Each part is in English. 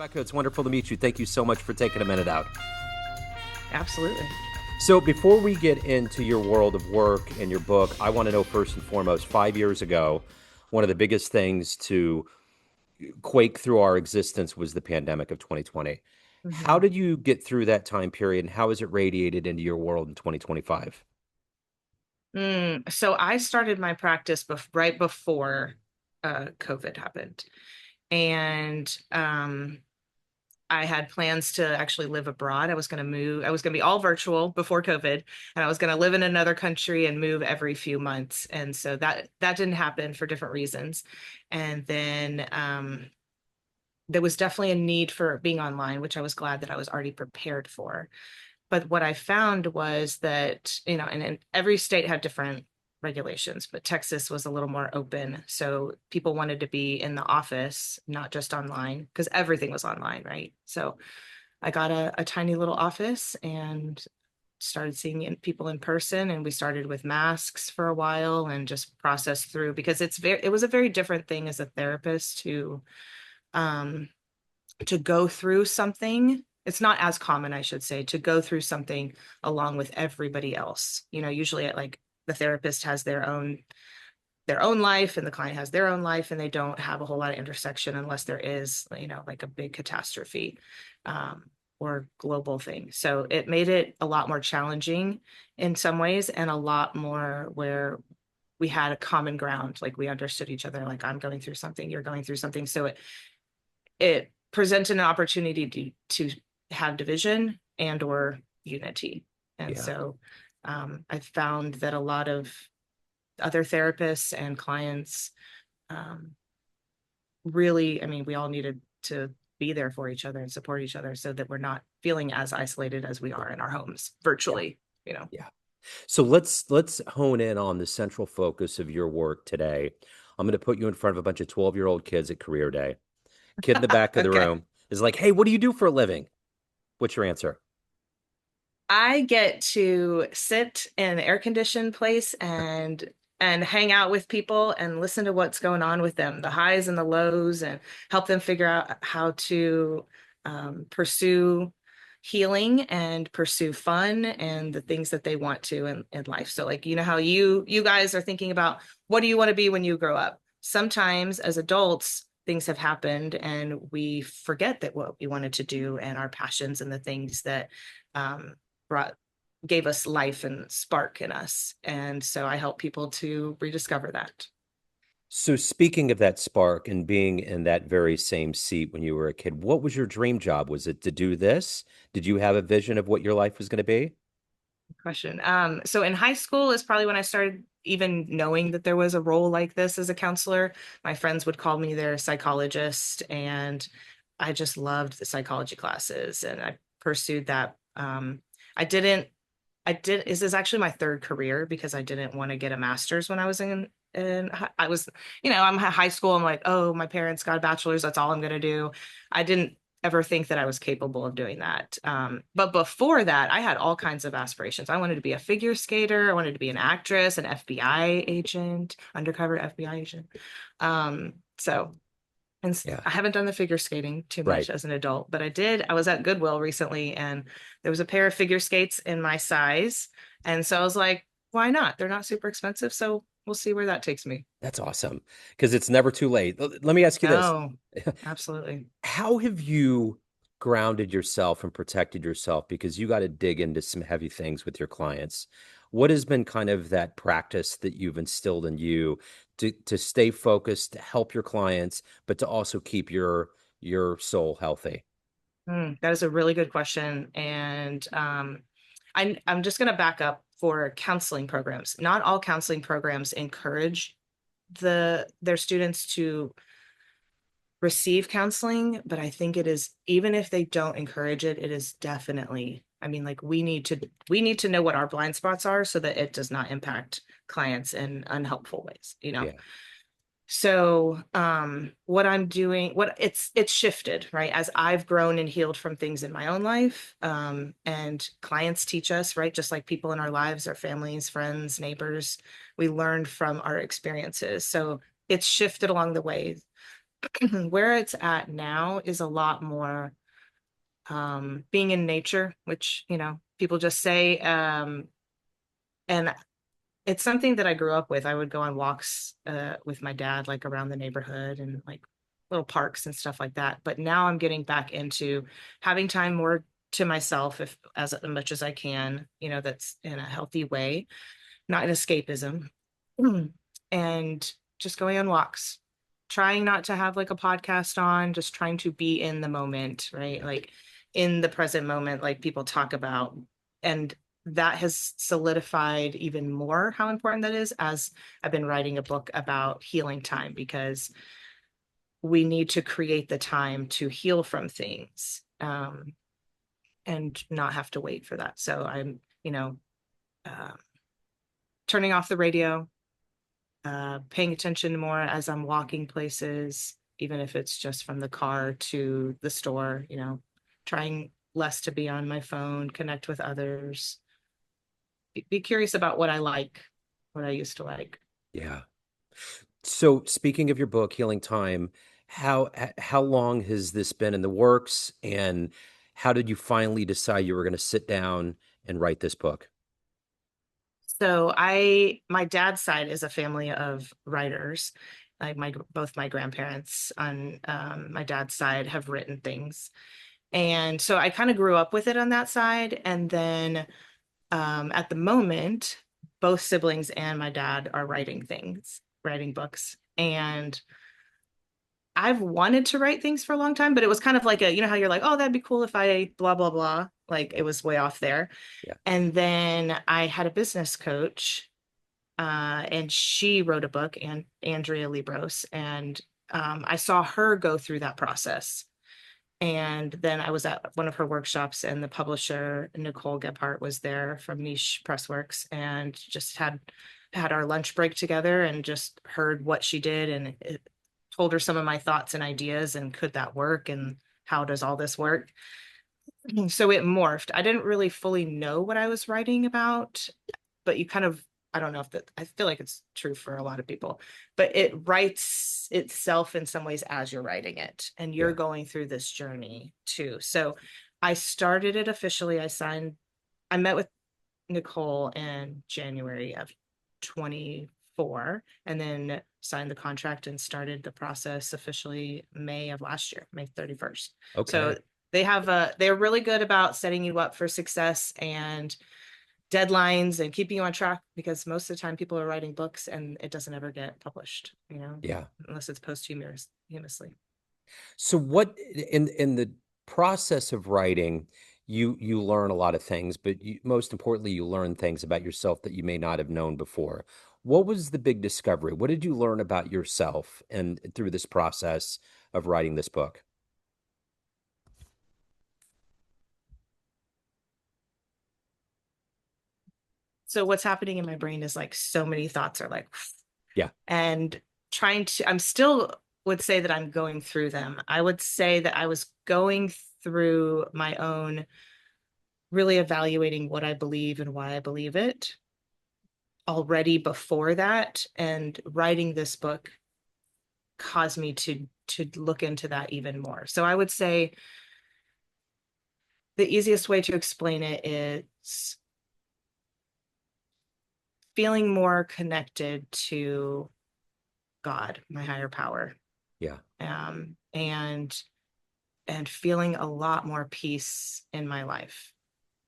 Rebecca, it's wonderful to meet you. Thank you so much for taking a minute out. Absolutely. So, before we get into your world of work and your book, I want to know first and foremost, 5 years ago, one of the biggest things to quake through our existence was the pandemic of 2020. How hmm did you get through that time period and how has it radiated into your world in 2025? So I started my practice right before COVID happened, and I had plans to actually live abroad. I was going to move. I was going to be all virtual before COVID, and I was going to live in another country and move every few months. And so that didn't happen for different reasons. And then there was definitely a need for being online, which I was glad that I was already prepared for. But what I found was that, and every state had different regulations, but Texas was a little more open. So people wanted to be in the office, not just online, because everything was online, right? So I got a tiny little office and started seeing people in person. And we started with masks for a while and just processed through because it was a very different thing as a therapist um, to go through something. It's not as common, I should say, to go through something along with everybody else. Usually like the therapist has their own life and the client has their own life, and they don't have a whole lot of intersection unless there is, like a big catastrophe um, or global thing. So it made it a lot more challenging in some ways and a lot more where we had a common ground, like we understood each other, like I'm going through something, you're going through something. So it presented an opportunity to have division and or unity. And Yeah. so I found that a lot of other therapists and clients um, really, I mean, we all needed to be there for each other and support each other so that we're not feeling as isolated as we are in our homes Yeah. virtually. Yeah. So let's hone in on the central focus of your work today. I'm going to put you in front of a bunch of 12-year-old kids at career day. Kid in the back of the Okay. room is like, "Hey, what do you do for a living?" What's your answer? I get to sit in an air conditioned place and hang out with people and listen to what's going on with them, the highs and the lows, and help them figure out how to pursue healing and pursue fun and the things that they want to in life. So like how you guys are thinking about what do you want to be when you grow up? Sometimes as adults, things have happened and we forget that what we wanted to do and our passions and the things that um, brought gave us life and spark in us. And so I help people to rediscover that. So speaking of that spark and being in that very same seat when you were a kid, what was your dream job? Was it to do this? Did you have a vision of what your life was going to be? Question. So in high school is probably when I started even knowing that there was a role like this as a counselor. My friends would call me their psychologist, and I just loved the psychology classes, and I pursued that. I didn't. I did. This is actually my third career because I didn't want to get a master's when I was I was, I'm in high school. I'm like, oh, my parents got a bachelor's. That's all I'm going to do. I didn't ever think that I was capable of doing that. But before that, I had all kinds of aspirations. I wanted to be a figure skater. I wanted to be an actress, an FBI agent, undercover FBI agent. So, and Yeah, I haven't done the figure skating too right. much as an adult, but I did. I was at Goodwill recently and there was a pair of figure skates in my size. And so I was like, why not? They're not super expensive. So we'll see where that takes me. That's awesome because it's never too late. Let me ask you this. No, absolutely. How have you grounded yourself and protected yourself? Because you got to dig into some heavy things with your clients. What has been kind of that practice that you've instilled in you to stay focused, to help your clients, but to also keep your soul healthy? That is a really good question. And I'm just going to back up for counseling programs. Not all counseling programs encourage their students to receive counseling, but I think it is, even if they don't encourage it, it is definitely, I mean, like we need to know what our blind spots are so that it does not impact clients in unhelpful ways. Yeah. So what I'm doing, what it's shifted, right? As I've grown and healed from things in my own life, and clients teach us, right? Just like people in our lives, our families, friends, neighbors, we learn from our experiences. So it's shifted along the way. Where it's at now is a lot more being in nature, which, people just say. And it's something that I grew up with. I would go on walks with my dad, like around the neighborhood and like little parks and stuff like that. But now I'm getting back into having time more to myself, if as much as I can, that's in a healthy way, not an escapism. And just going on walks, trying not to have like a podcast on, just trying to be in the moment, right? Like in the present moment, like people talk about. And that has solidified even more how important that is as I've been writing a book about healing time, because we need to create the time to heal from things, and not have to wait for that. So I'm, uh, turning off the radio, paying attention more as I'm walking places, even if it's just from the car to the store, trying less to be on my phone, connect with others, be curious about what I like, what I used to like. Yeah. So speaking of your book, Healing Time, how long has this been in the works, and how did you finally decide you were going to sit down and write this book? So my dad's side is a family of writers. Like both my grandparents on my dad's side have written things. And so I kind of grew up with it on that side. And then at the moment, both siblings and my dad are writing books. And I've wanted to write things for a long time, but it was kind of like how you're like, oh, that'd be cool if I blah, blah, blah. Like it was way off there. Yeah. And then I had a business coach, and she wrote a book, and Andrea Libros, and I saw her go through that process. And then I was at one of her workshops, and the publisher, Nicole Gebhardt, was there from Niche Pressworks, and just had our lunch break together and just heard what she did, and told her some of my thoughts and ideas, and could that work, and how does all this work? So it morphed. I didn't really fully know what I was writing about, but you kind of, I don't know if that, I feel like it's true for a lot of people, but it writes itself in some ways as you're writing it, and you're Yeah. going through this journey too. So I started it officially. I met with Nicole in January of 24, and then signed the contract and started the process officially May of last year, May 31st. So Okay. they're really good about setting you up for success and deadlines and keeping you on track, because most of the time people are writing books and it doesn't ever get published, Yeah. unless it's posthumously. So what in the process of writing, you learn a lot of things, but most importantly, you learn things about yourself that you may not have known before. What was the big discovery? What did you learn about yourself and through this process of writing this book? So what's happening in my brain is like so many thoughts are like, Yeah. and I'm still would say that I'm going through them. I would say that I was going through my own, really evaluating what I believe and why I believe it already before that. And writing this book caused me to look into that even more. So I would say the easiest way to explain it is feeling more connected to God, my higher power, Yeah. and feeling a lot more peace in my life,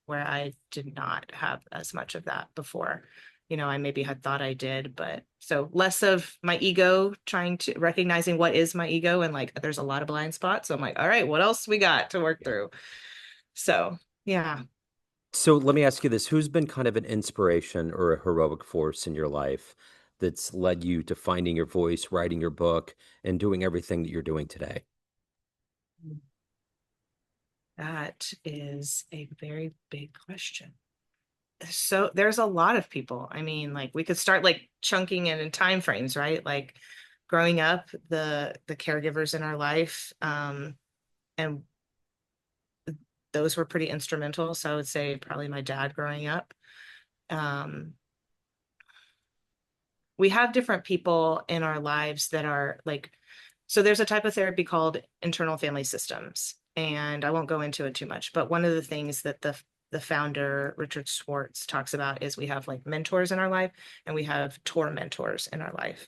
where I did not have as much of that before. I maybe had thought I did, but so less of my ego, trying to recognizing what is my ego, and like there's a lot of blind spots. So I'm like, all right, what else we got to work Yeah. through? So yeah. So let me ask you this. Who's been kind of an inspiration or a heroic force in your life that's led you to finding your voice, writing your book, and doing everything that you're doing today? That is a very big question. So there's a lot of people. I mean, like we could start like chunking it in time frames, right? Like growing up, the caregivers in our life, and those were pretty instrumental. So I would say probably my dad growing up. Um, we have different people in our lives that are like So there's a type of therapy called internal family systems, and I won't go into it too much, but one of the things that the founder Richard Schwartz talks about is we have like mentors in our life and we have tormentors in our life.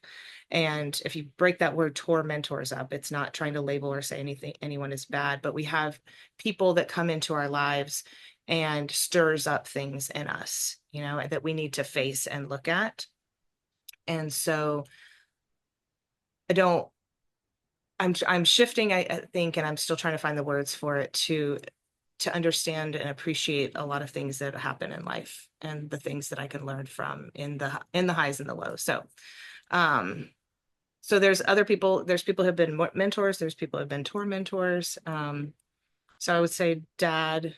And if you break that word tormentors up, it's not trying to label or say anyone is bad, but we have people that come into our lives and stirs up things in us, that we need to face and look at. And so I don't I'm shifting, I think, and I'm still trying to find the words for it to understand and appreciate a lot of things that happen in life and the things that I can learn from in the highs and the lows. Um, so there's people who have been mentors, there's people who have been tour mentors. So I would say dad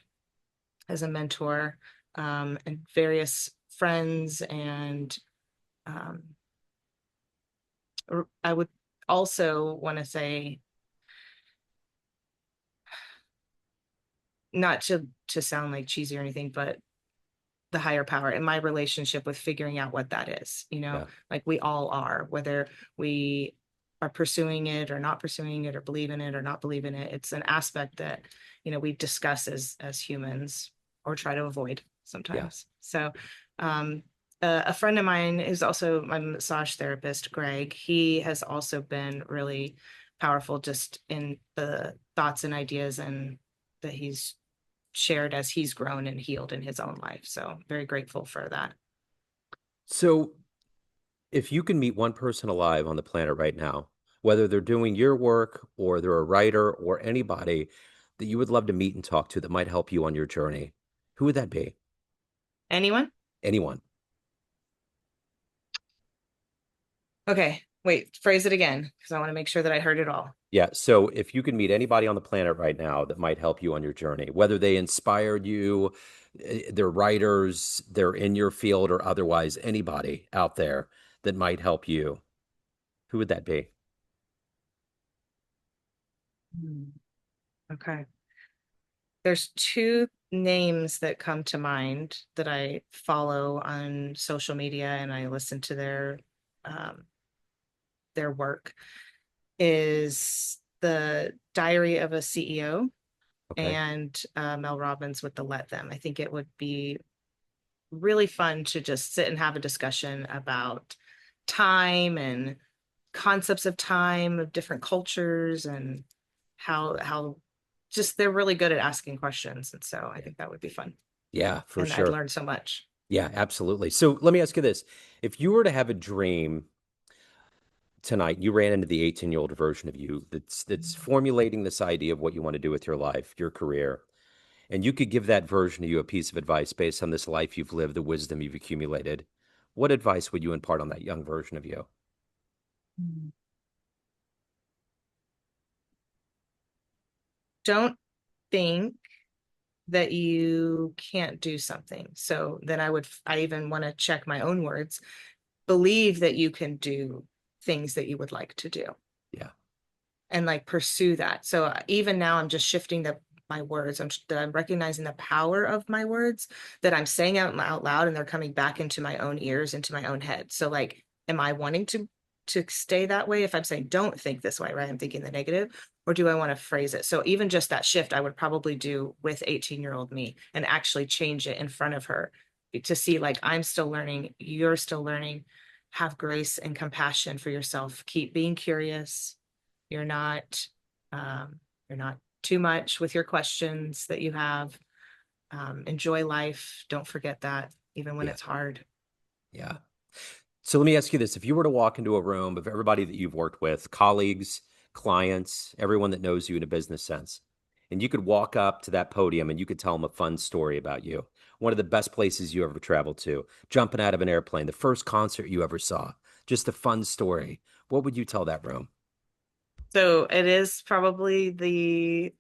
as a mentor, and various friends and um, I would also want to say, not to sound like cheesy or anything, but the higher power in my relationship with figuring out what that is, Yeah. like we all are, whether we are pursuing it or not pursuing it or believe in it or not believe in it. It's an aspect that, we discuss as humans or try to avoid Yeah. sometimes. So, um, a friend of mine is also my massage therapist, Greg. He has also been really powerful just in the thoughts and ideas and that he's shared as he's grown and healed in his own life. So very grateful for that. So if you can meet one person alive on the planet right now, whether they're doing your work or they're a writer or anybody that you would love to meet and talk to that might help you on your journey, who would that be? Anyone? Anyone. Okay, wait, phrase it again because I want to make sure that I heard it all. Yeah. So if you could meet anybody on the planet right now that might help you on your journey, whether they inspired you, they're writers, they're in your field or otherwise, anybody out there that might help you, who would that be? Hmm. Okay. There's two names that come to mind that I follow on social media and I listen to their work is the Diary of a CEO Okay. and Mel Robbins with the Let Them. I think it would be really fun to just sit and have a discussion about time and concepts of time of different cultures and how just they're really good at asking questions. And so I Yeah. think that would be fun. Yeah, for And I'd sure. learn so much. Yeah, absolutely. So let me ask you this. If you were to have a dream tonight, you ran into the 18-year-old version of you that's formulating this idea of what you want to do with your life, your career, and you could give that version of you a piece of advice based on this life you've lived, the wisdom you've accumulated, what advice would you impart on that young version of you? Don't think that you can't do something. So then I even want to check my own words. Believe that you can do things that you would like to do Yeah. and like pursue that. So even now I'm just shifting my words. I'm recognizing the power of my words that I'm saying out loud and they're coming back into my own ears, into my own head. So like, am I wanting to stay that way? If I'm saying don't think this way, right? I'm thinking the negative, or do I want to phrase it? So even just that shift, I would probably do with 18-year-old me and actually change it in front of her to see like I'm still learning, you're still learning. Have grace and compassion for yourself. Keep being curious. You're not you're not too much with your questions that you have. Enjoy life. Don't forget that, even when Yeah. it's hard. Yeah. So let me ask you this. If you were to walk into a room of everybody that you've worked with, colleagues, clients, everyone that knows you in a business sense, and you could walk up to that podium and you could tell them a fun story about you, one of the best places you ever traveled to, jumping out of an airplane, the first concert you ever saw, just a fun story, what would you tell that room? So it is probably the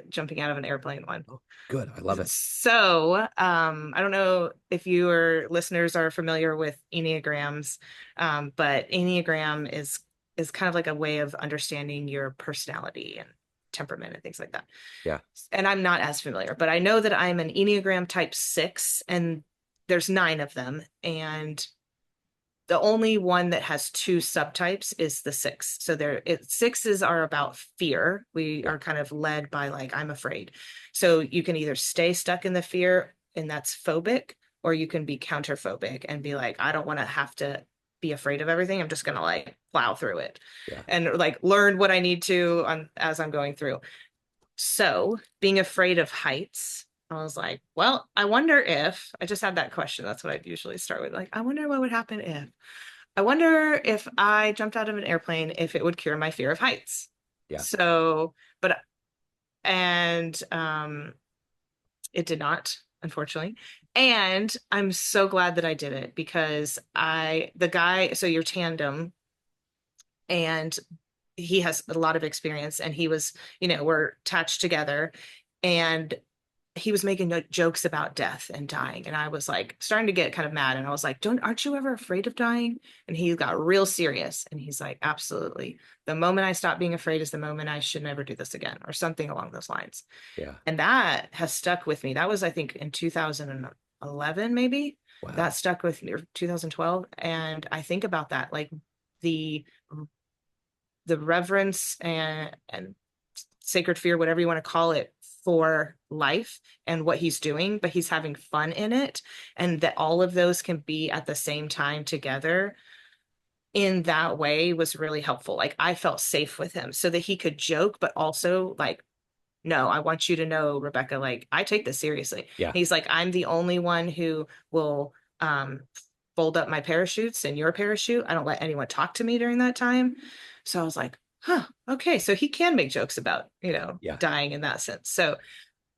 jumping out of an airplane one. Oh, good. I love it. So I don't know if your listeners are familiar with Enneagrams, but Enneagram is kind of like a way of understanding your personality and temperament and things like that. Yeah. And I'm not as familiar, but I know that I'm an Enneagram type 6, and there's 9 of them. And the only one that has two subtypes is the six. So sixes are about fear. We Yeah. are kind of led by like, I'm afraid. So you can either stay stuck in the fear and that's phobic, or you can be counterphobic and be like, I don't want to have to be afraid of everything. I'm just going to like plow through it Yeah. and like learn what I need to as I'm going through. So being afraid of heights, I was like, well, I wonder if I just had that question. That's what I'd usually start with. Like, I wonder what would happen if I wonder if I jumped out of an airplane, if it would cure my fear of heights. Yeah. So, but, and it did not, unfortunately. And I'm so glad that I did it because the guy, so your tandem, and he has a lot of experience and he was, we're attached together and he was making jokes about death and dying. And I was like starting to get kind of mad. And I was like, aren't you ever afraid of dying? And he got real serious. And he's like, absolutely. The moment I stop being afraid is the moment I should never do this again, or something along those lines. Yeah. And that has stuck with me. That was, I think, in 2011, maybe. That Wow. stuck with me, or 2012. And I think about that, like the reverence and sacred fear, whatever you want to call it, for life and what he's doing, but he's having fun in it. And that all of those can be at the same time together in that way was really helpful. Like I felt safe with him so that he could joke, but also like, no, I want you to know, Rebecca, like I take this seriously. Yeah. He's like, I'm the only one who will fold up my parachutes and your parachute. I don't let anyone talk to me during that time. So I was like, huh, okay. So he can make jokes about, Yeah. dying in that sense. So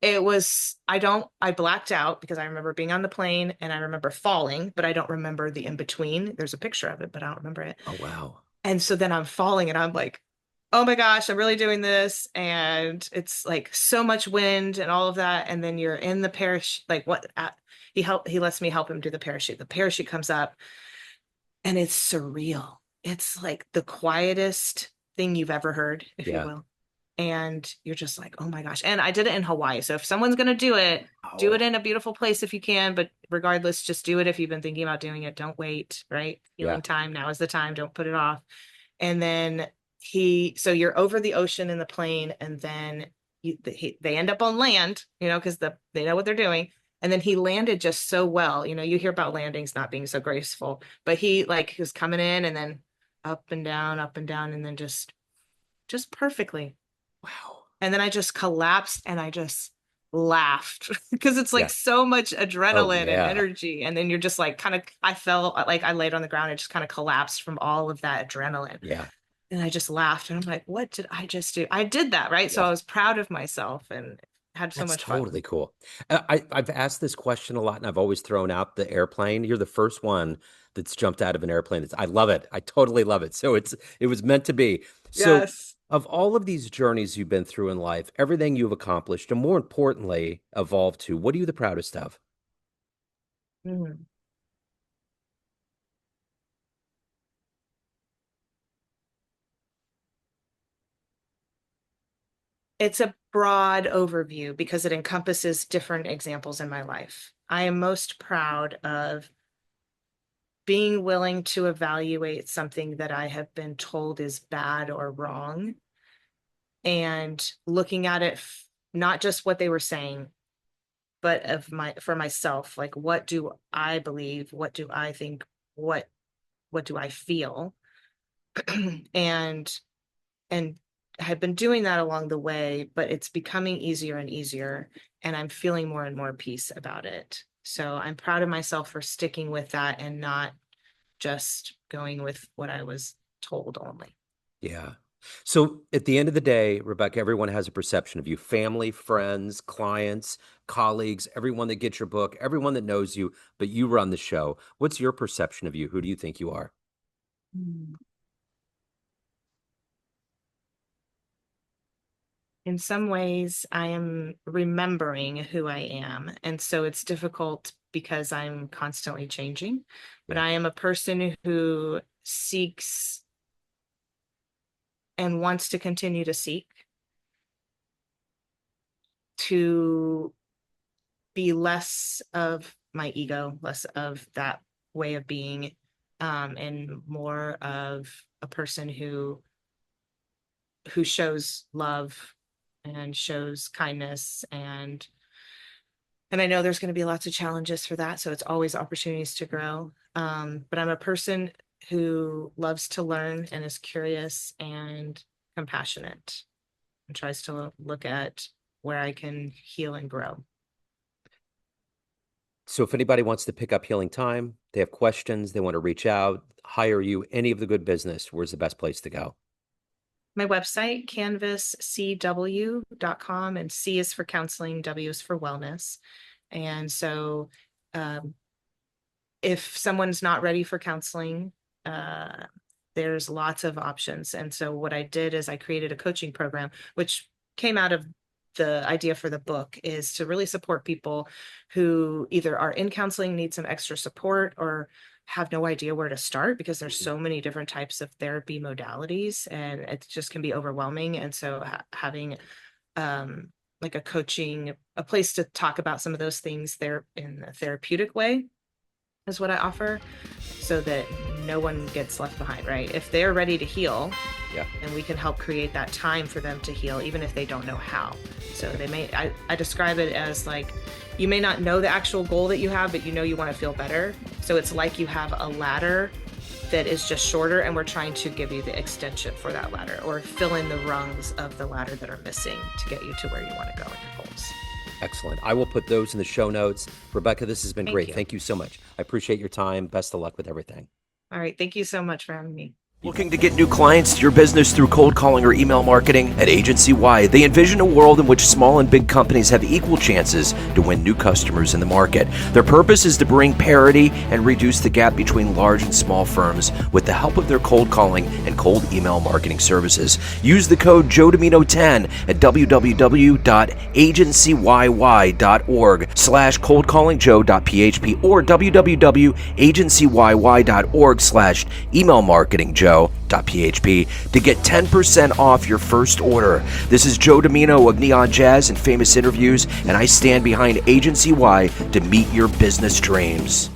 I blacked out because I remember being on the plane and I remember falling, but I don't remember the in between. There's a picture of it, but I don't remember it. Oh, wow. And so then I'm falling and I'm like, oh my gosh, I'm really doing this. And it's like so much wind and all of that. And then you're in the parachute, like he lets me help him do the parachute. The parachute comes up and it's surreal. It's like the quietest thing you've ever heard, if you Yeah. will. And you're just like, oh my gosh. And I did it in Hawaii. So if someone's going to do Oh, it in a beautiful place if you can. But regardless, just do it if you've been thinking about doing it. Don't wait, right? yeah. Healing time. Now is the time. Don't put it off. And then so you're over the ocean in the plane, and then they end up on land, because they know what they're doing. And then he landed just so well. You hear about landings not being so graceful, but he was coming in and then up and down, and then just perfectly. Wow. And then I just collapsed and I just laughed because it's like Yeah. so much Oh, adrenaline and yeah. energy. And then you're just like kind of, I felt like I laid on the ground and just kind of collapsed from all of that adrenaline. Yeah. And I just laughed and I'm like, what did I just do? I did that, right? So Yeah. I was proud of myself and had so That's much fun. totally cool. I've asked this question a lot, and I've always thrown out the airplane. You're the first one that's jumped out of an airplane. I love it. I totally love it. So it was meant to be. So, Yes. of all of these journeys you've been through in life, everything you've accomplished, and more importantly, evolved to, what are you the proudest of? Mhm. It's a broad overview because it encompasses different examples in my life. I am most proud of being willing to evaluate something that I have been told is bad or wrong and looking at it not just what they were saying, but for myself, like what do I believe? What do I think? What what do I feel? and and I've been doing that along the way, but it's becoming easier and easier, and I'm feeling more and more peace about it. So I'm proud of myself for sticking with that and not just going with what I was told only. Yeah. So at the end of the day, Rebecca, everyone has a perception of you, family, friends, clients, colleagues, everyone that gets your book, everyone that knows you, but you run the show. What's your perception of you? Who do you think you are? Mm. In some ways, I am remembering who I am. And so it's difficult because I'm constantly changing, but Yeah. I am a person who seeks and wants to continue to seek to be less of my ego, less of that way of being, and more of a person who shows love and shows kindness, and I know there's going to be lots of challenges for that, so it's always opportunities to grow. But I'm a person who loves to learn and is curious and compassionate and tries to look at where I can heal and grow. So if anybody wants to pick up Healing Time, they have questions, they want to reach out, hire you, any of the good business, where's the best place to go? My website, canvascw.com, and C is for counseling, W is for wellness. And so if someone's not ready for counseling, there's lots of options. And so what I did is I created a coaching program, which came out of the idea for the book, is to really support people who either are in counseling, need some extra support, or have no idea where to start, because there's so many different types of therapy modalities and it just can be overwhelming. And so having like a coaching, a place to talk about some of those things there in a therapeutic way is what I offer, so that no one gets left behind, right? If they're ready to heal, Yeah. and we can help create that time for them to heal, even if they don't know how. So they may, I describe it as like, you may not know the actual goal that you have, but you know you want to feel better. So it's like you have a ladder that is just shorter, and we're trying to give you the extension for that ladder, or fill in the rungs of the ladder that are missing to get you to where you want to go in your goals. Excellent. I will put those in the show notes. Rebecca, this has been great. you. Thank you so much. I appreciate your time. Best of luck with everything. All right. Thank you so much for having me. Looking to get new clients to your business through cold calling or email marketing? At Agency Y, they envision a world in which small and big companies have equal chances to win new customers in the market. Their purpose is to bring parity and reduce the gap between large and small firms with the help of their cold calling and cold email marketing services. Use the code Joe Dimino 10 at www.agencyyyy.org/coldcallingjoe.php or www.agencyyyy.org/emailmarketingjoe.php to get 10% off your first order. This is Joe Dimino of Neon Jazz and Famous Interviews, and I stand behind Agency Y to meet your business dreams.